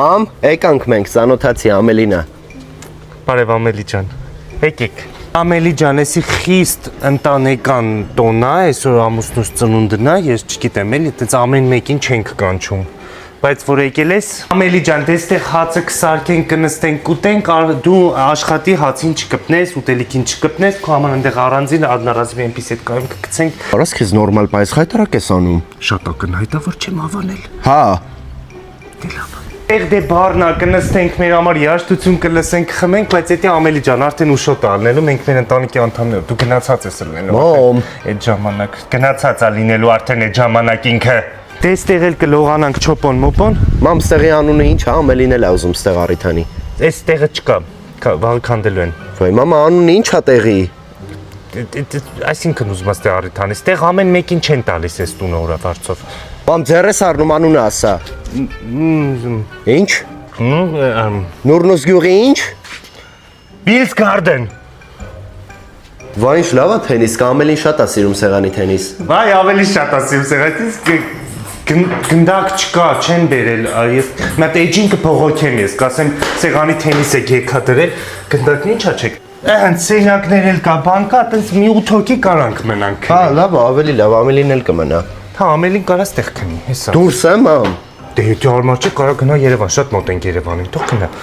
Ամ, եկանք մենք ծանոթացի Ամելինա։ Բարև Ամելի ջան։ Եկեք։ Ամելի ջան, էսի խիստ ընտանեկան տոնն է, այսօր ամուսնուս ծնունդն է, ես չգիտեմ էլի, դից ամեն մեկին չենք կանչում։ Բայց որ եկել ես, Ամելի ջան, դեստեղ հացը կսարքենք, կնստենք, կուտենք, դու աշխատի հացին չկպնես, ուտելիքին չկպնես, քո համար այնտեղ առանձին առնարազիվ այնպես այդ կայում կգցենք։ Արաս քեզ նորմալ բայց խայտարակ ես անում։ Շատ ակնհայտ է, որ չեմ հավանել։ Հա։ Դե լավ։ Եղ դե բառնա կնստենք մեր համար երաժշտություն կլսենք, խմենք, բայց էդի Ամելի ջան, արդեն ուշոտ է լինելու, մենք մեր ընտանիքի անդամներ, դու գնացած ես լինելու։ Մամ, Այդ ժամանակ գնացած է լինելու արդեն այդ ժամանակ ինքը։ Դե ստեղ էլ կլողանանք չոպոն մոպոն։ մամ ստեղի անունը ինչ է, Ամելին էլ է ուզում ստեղ առիթանի։ Այս տեղը չկա, վաղ քանդելու են։ Ոայ մամա անունը ինչ է տեղի։ Այսինքն ուզում ես տեղ առիթանի, ստեղ ամեն մեկին չեն տալիս այս տունը օրավարձով։ Մամ ձեռես առնում անունը ասա։ Ինչ։ Նուրնուս գյուղի ինչ։ Bills Garden։ Վայ ինչ լավ է թենիս, կա Ամելին շատ է սիրում սեղանի թենիս։ Վայ ավելի շատ ասիմ սեղանից գնդակ չկա, չեն բերել, ես մի հատ էջին կփողոքեմ ես, կասեմ սեղանի թենիս եք եկա դրել, գնդակն ինչա չեք։ Հենց սենյակներ էլ կա, բան կա, այտենց մի 8 հոգի կարանք մնանք։ Հա, լավ է, ավելի լավ, Ամելին էլ կմնա։ Հա, Ամելին կարա ստեղ քնի, հեսա։ Դուրս է, մամ։ Դե եթե արմար չէ, կարա գնա Երևան, շատ մոտ ենք Երևանին, թող գնա։